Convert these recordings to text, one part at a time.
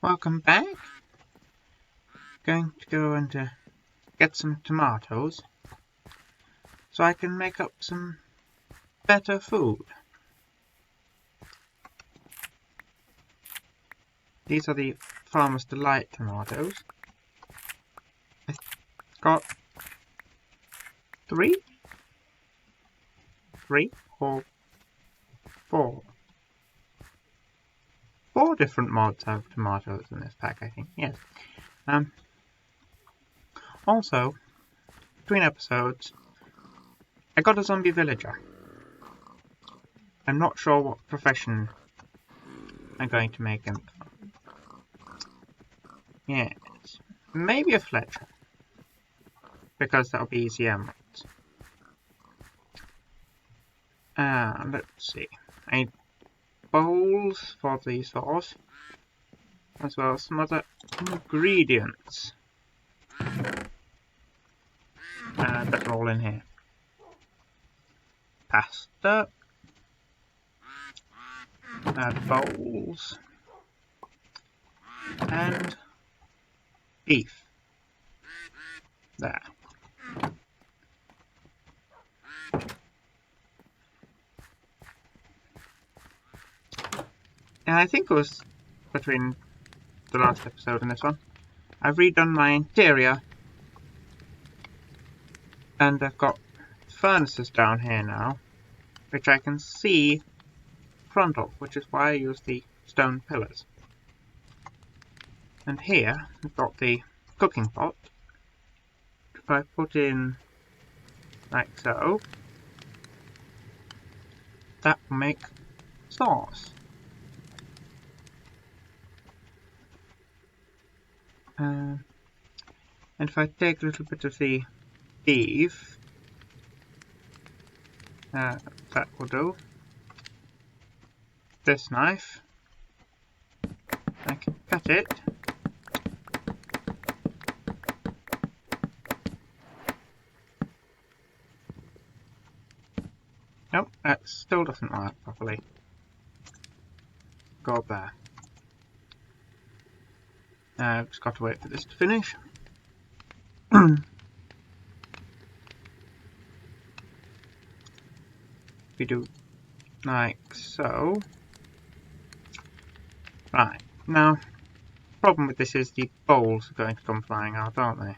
Welcome back. Going to go and get some tomatoes so I can make up some better food. These are the Farmer's Delight tomatoes. I've got three or four different mods of tomatoes in this pack, I think. Yes. Also, between episodes, I got a zombie villager. I'm not sure what profession I'm going to make him. Yes, maybe a Fletcher, because that'll be easy emeralds. Let's see. I need bowls for the sauce, as well as some other ingredients that are all in here. Pasta, bowls, and beef. There. And I think it was between the last episode and this one, I've redone my interior, and I've got furnaces down here now, which I can see front of, which is why I use the stone pillars. And here I've got the cooking pot. If I put in like so, that will make sauce. And if I take a little bit of the beef, that will do. This knife, I can cut it. Nope, that still doesn't work properly. Go there. I've just got to wait for this to finish. We do like so. Right, now, the problem with this is the bowls are going to come flying out, aren't they?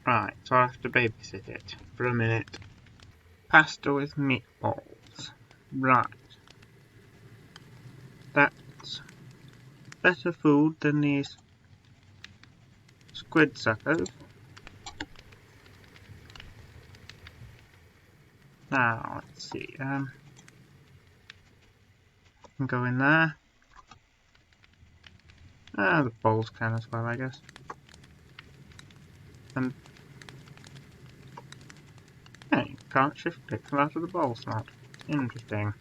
Right, so I'll have to babysit it for a minute. Pasta with meatballs. Right. That's better food than these squid suckers. Now, let's see. Can go in there. The bowls can as well, I guess. And yeah, you can't shift click them out of the bowl slot. Interesting.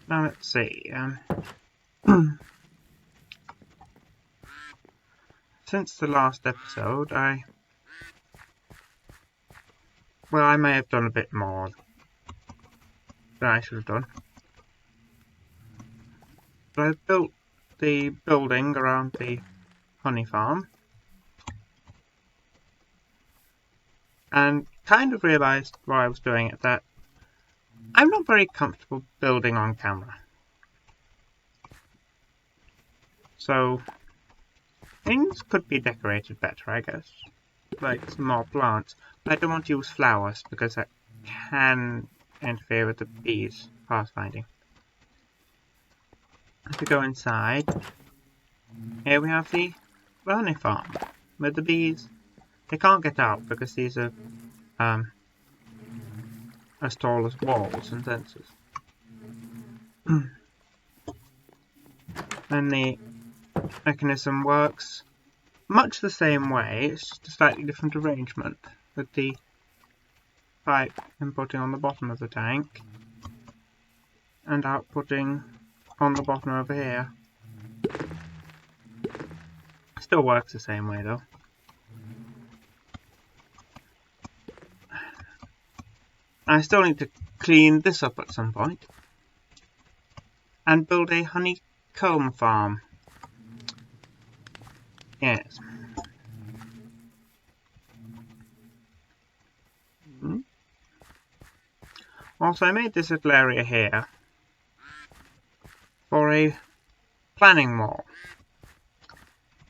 Now let's see. Since the last episode, I may have done a bit more than I should have done. But I've built the building around the honey farm, and kind of realised while I was doing it that I'm not very comfortable building on camera. So things could be decorated better, I guess. Like some more plants. But I don't want to use flowers because that can interfere with the bees pathfinding. If we go inside, here we have the honey farm with the bees. They can't get out because these are as tall as walls and fences. And the mechanism works much the same way, it's just a slightly different arrangement with the pipe inputting on the bottom of the tank and outputting on the bottom over here. Still works the same way though. I still need to clean this up at some point and build a honeycomb farm. Yes. Also, I made this little area here for a planning wall,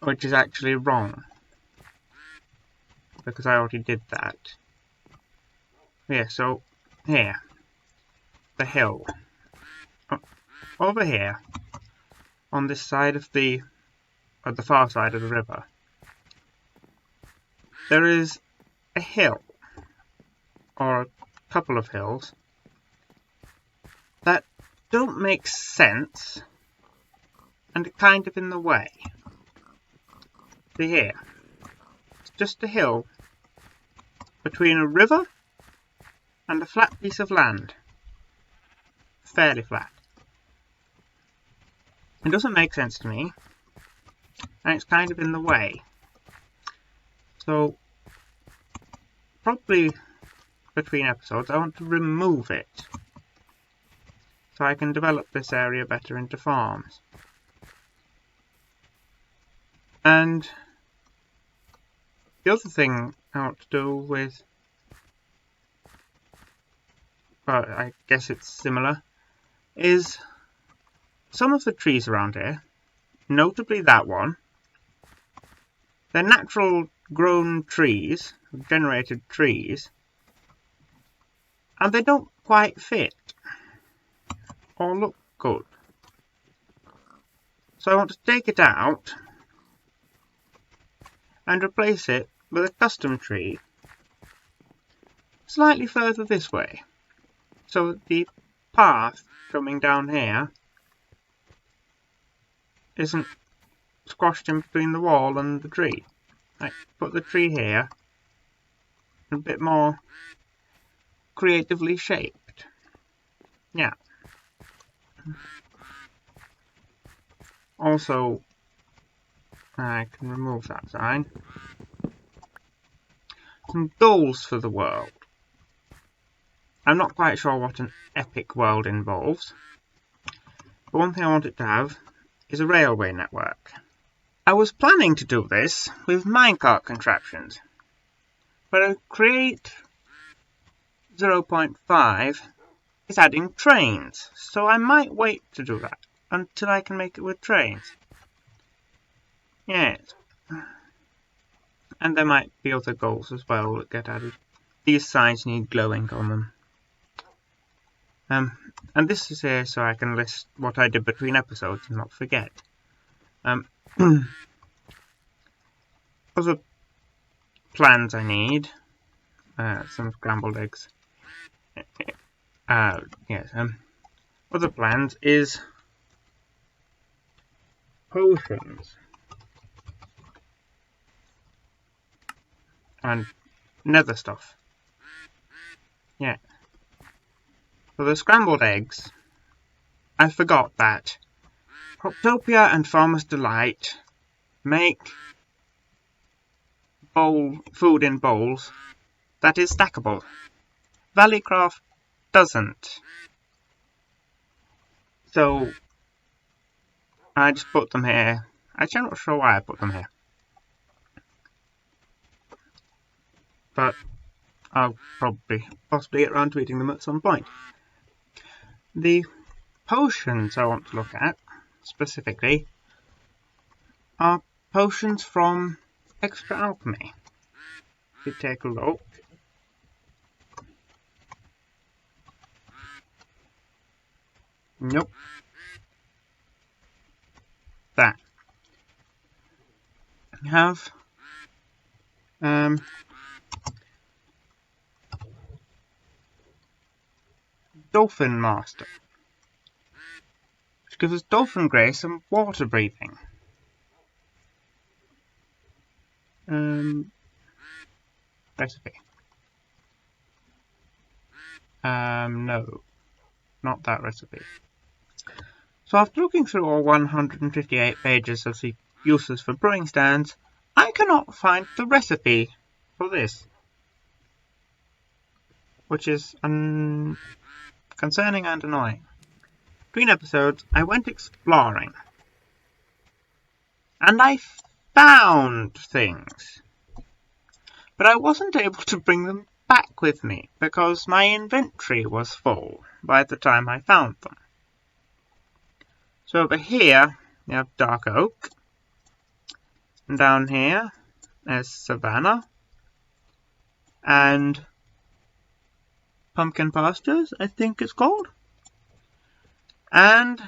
which is actually wrong, because I already did that. Yeah, so here, the hill, over here, on this side of the far side of the river, there is a hill, or a couple of hills, that don't make sense and are kind of in the way. See here, it's just a hill between a river and a flat piece of land, fairly flat. It doesn't make sense to me, and it's kind of in the way. So, probably between episodes, I want to remove it, so I can develop this area better into farms. And the other thing I want to do with, well, I guess it's similar, is some of the trees around here, notably that one, they're natural grown trees, generated trees, and they don't quite fit or look good. So I want to take it out and replace it with a custom tree slightly further this way, so the path coming down here isn't squashed in between the wall and the tree. I put the tree here, a bit more creatively shaped. Yeah. Also, I can remove that sign. Some goals for the world. I'm not quite sure what an epic world involves, but one thing I want it to have is a railway network. I was planning to do this with minecart contraptions, but Create 0.5 is adding trains, so I might wait to do that until I can make it with trains. Yes. And there might be other goals as well that get added. These signs need glowing on them. And this is here so I can list what I did between episodes and not forget. Other plans I need, some scrambled eggs. Yes. Other plans is potions and nether stuff. Yeah. For the scrambled eggs, I forgot that Croptopia and Farmer's Delight make food in bowls that is stackable. Valleycraft doesn't. So I just put them here. Actually, I'm not sure why I put them here, but I'll possibly get around to eating them at some point. The potions I want to look at, specifically, are potions from Extra Alchemy. If you take a look, nope, that. You have Dolphin Master, which gives us Dolphin Grace and Water Breathing. Recipe. No, not that recipe. So after looking through all 158 pages of the uses for brewing stands, I cannot find the recipe for this. which is concerning and annoying. Between episodes, I went exploring, and I found things, but I wasn't able to bring them back with me because my inventory was full by the time I found them. So over here, we have dark oak, and down here, there's savanna, and pumpkin pastures, I think it's called, and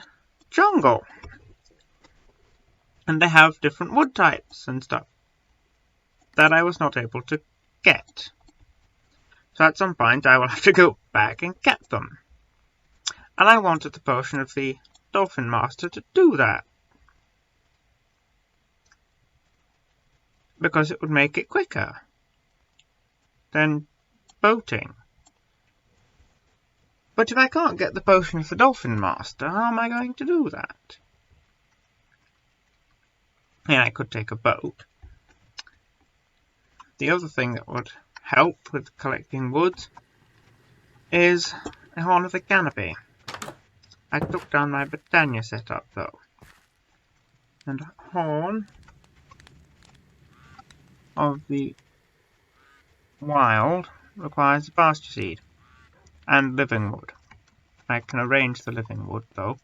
jungle. And they have different wood types and stuff that I was not able to get. So at some point I will have to go back and get them. And I wanted the potion of the Dolphin Master to do that, because it would make it quicker than boating. But if I can't get the potion of the Dolphin Master, how am I going to do that? Yeah, I could take a boat. The other thing that would help with collecting wood is a horn of the canopy. I took down my Britannia setup though. And a horn of the wild requires a pasture seed and living wood. I can arrange the living wood though.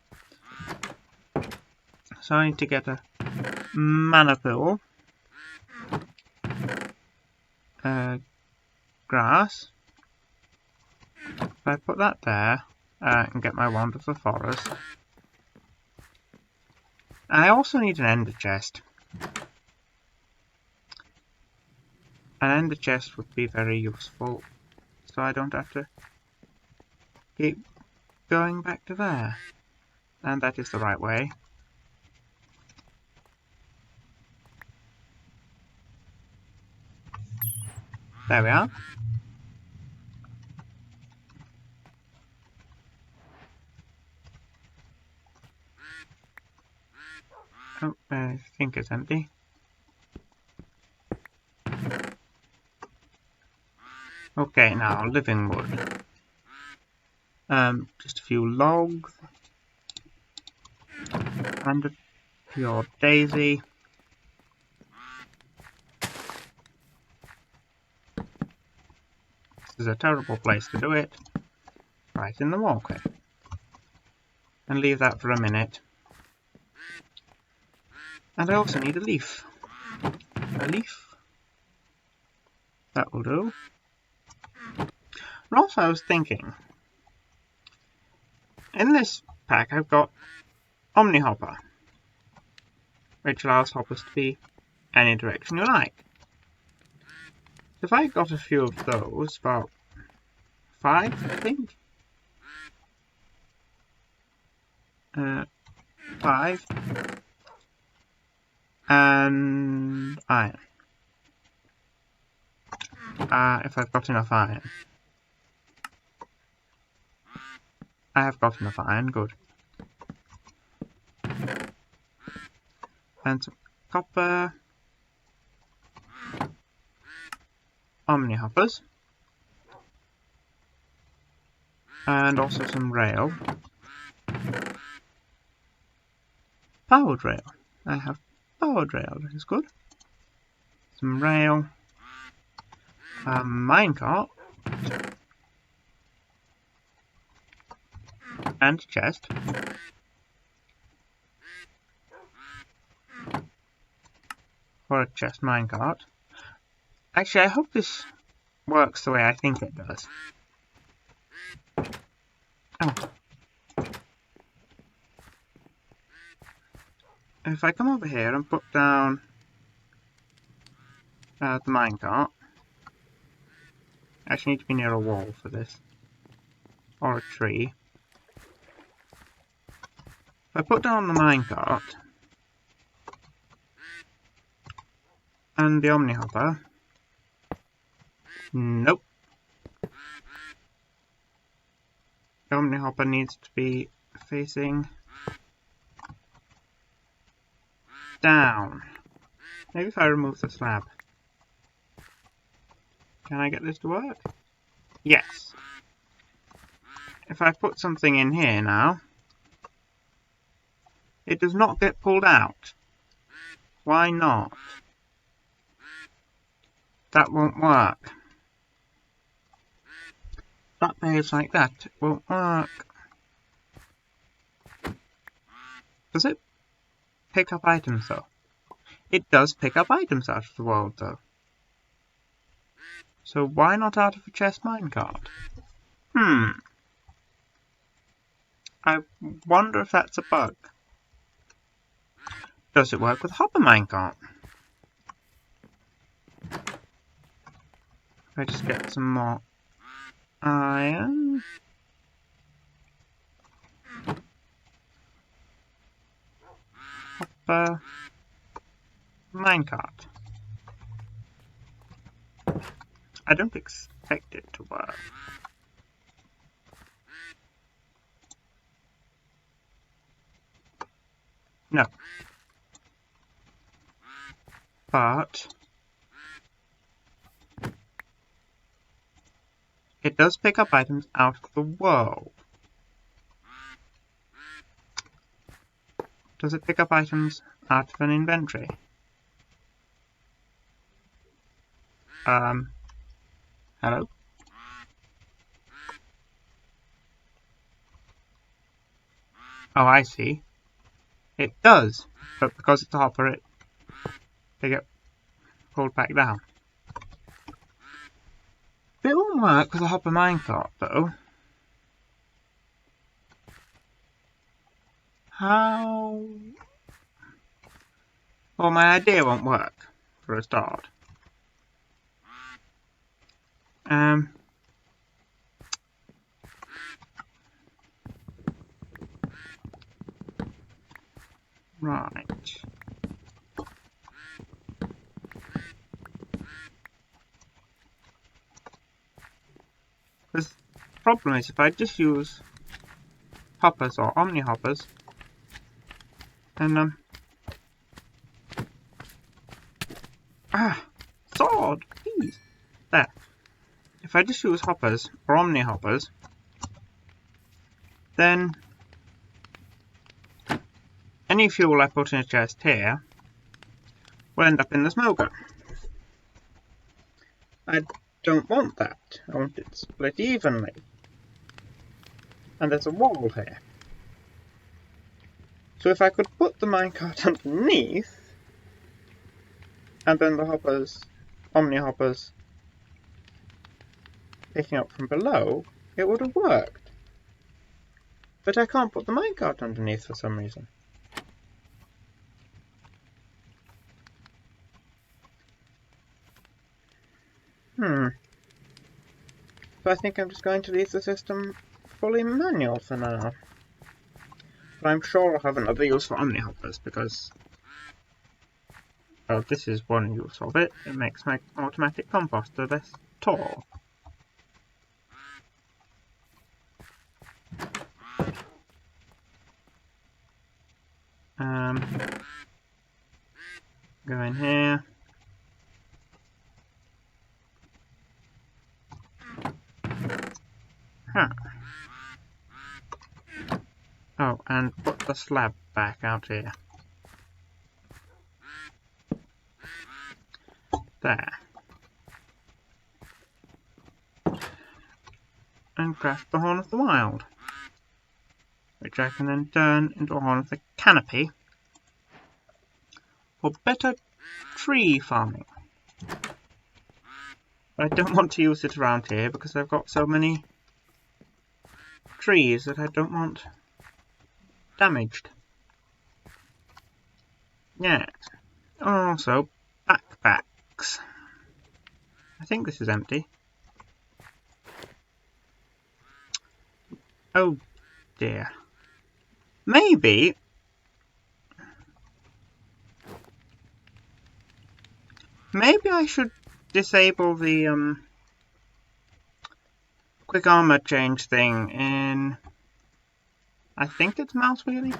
So I need to get a mana pool, grass. If I put that there, and get my wand of the forest. I also need an ender chest. An ender chest would be very useful, so I don't have to keep going back to there. And that is the right way. There we are. Oh, I think it's empty. Okay, now living wood. Just a few logs. And a pure daisy. This is a terrible place to do it. Right in the walkway. And leave that for a minute. And I also need a leaf. A leaf. That will do. And also I was thinking, in this pack I've got Omni Hopper, which allows hoppers to be any direction you like. If I got a few of those, about 5 I think, 5, and iron. If I've got enough iron. I have got enough iron, good. And some copper. Omni hoppers. And also some rail. Powered rail. I have powered rail, that is good. Some rail. A minecart. And a chest. For a chest minecart. Actually, I hope this works the way I think it does. Oh. If I come over here and put down the minecart, I actually need to be near a wall for this, or a tree. If I put down the minecart and the Omni Hopper, nope. The Omni Hopper needs to be facing down. Maybe if I remove the slab. Can I get this to work? Yes. if I put something in here now, it does not get pulled out. Why not? That won't work. That behaves like that. It won't work. Does it pick up items though? It does pick up items out of the world though. So why not out of a chest minecart? I wonder if that's a bug. Does it work with hopper minecart? If I just get some more iron. Hopper minecart. I don't expect it to work. No. But it does pick up items out of the world. Does it pick up items out of an inventory? Hello? Oh, I see. It does, but because it's a hopper, they get pulled back down. It won't work with a hopper minecart, though. How? Well, my idea won't work, for a start. Right. The problem is, if I just use hoppers or omni hoppers, then sword, please. There. If I just use hoppers or omni hoppers, then any fuel I put in a chest here will end up in the smoker. I don't want that. I want it split evenly. And there's a wall here. So if I could put the minecart underneath, and then the hoppers, omni hoppers, picking up from below, it would have worked. But I can't put the minecart underneath for some reason. So I think I'm just going to leave the system fully manual for now. But I'm sure I'll have another use for omni hoppers because, well, this is one use of it. It makes my automatic composter less tall. Go in here. Oh, and put the slab back out here. There. And craft the Horn of the Wild, which I can then turn into a Horn of the Canopy for better tree farming. But I don't want to use it around here because I've got so many trees that I don't want damaged. Yeah. Also, backpacks. I think this is empty. Oh dear. Maybe I should disable the quick armor change thing in, I think it's mouse wheeling,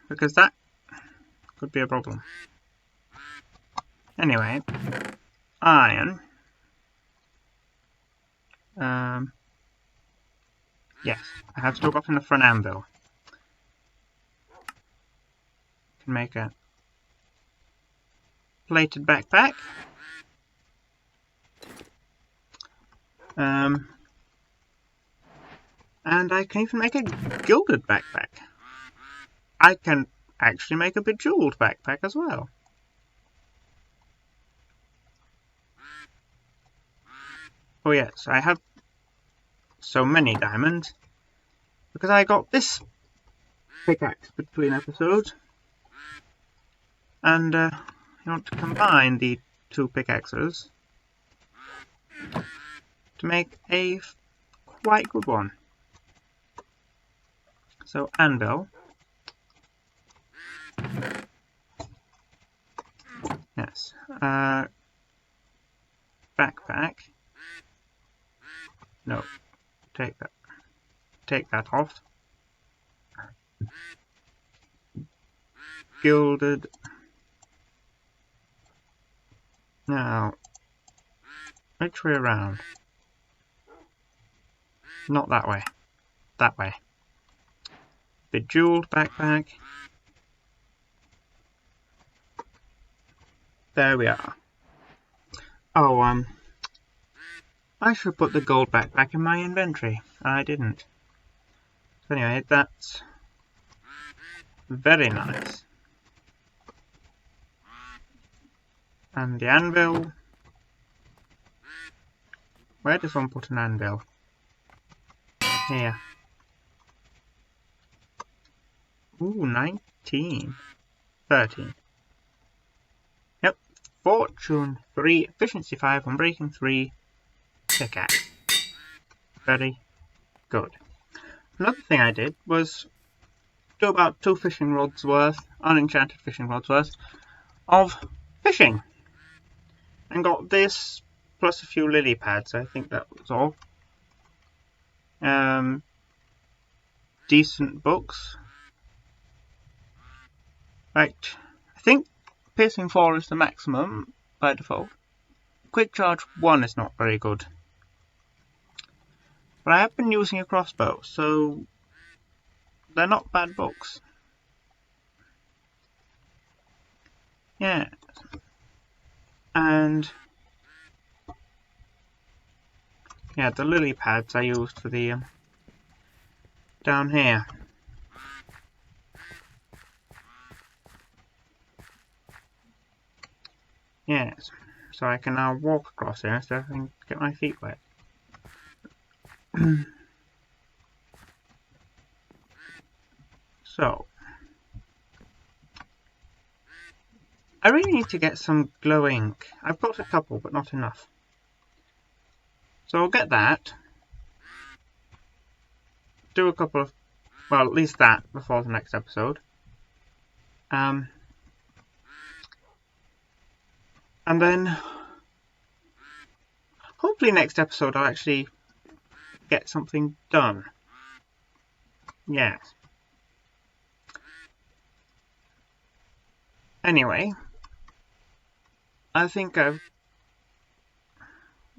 because that could be a problem. Anyway, iron. Yes, I have still got enough for an anvil. Can make a plated backpack. And I can even make a gilded backpack. I can actually make a bejeweled backpack as well. Oh yes, I have so many diamonds because I got this pickaxe between episodes, and I want to combine the two pickaxes to make a quite good one. So anvil, yes, backpack. No, take that off. Gilded. Now, which way around? Not that way. That way. Bejeweled backpack. There we are. Oh, I should put the gold backpack in my inventory. I didn't. So anyway, that's very nice. And the anvil. Where does one put an anvil? Here. Ooh, 19. 13. Yep. Fortune 3, efficiency 5, unbreaking 3, pickaxe. Very good. Another thing I did was do about 2 fishing rods worth, unenchanted fishing rods worth, of fishing. And got this, plus a few lily pads, I think that was all. Decent books. Right, I think piercing 4 is the maximum by default. Quick charge 1 is not very good. But I have been using a crossbow, so they're not bad books. Yeah. And yeah, the lily pads I used for the down here. Yes, so I can now walk across here instead of having to get my feet wet. So, I really need to get some glow ink. I've got a couple, but not enough. So I'll get that. Do a couple of, well, at least that before the next episode. And then, hopefully next episode I'll actually get something done. Yes. Anyway, I think I've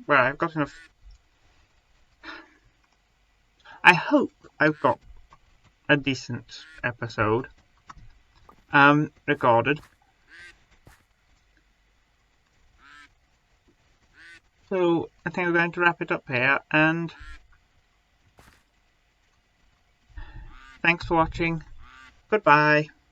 got enough. I hope I've got a decent episode recorded. So I think we're going to wrap it up here, and thanks for watching. Goodbye.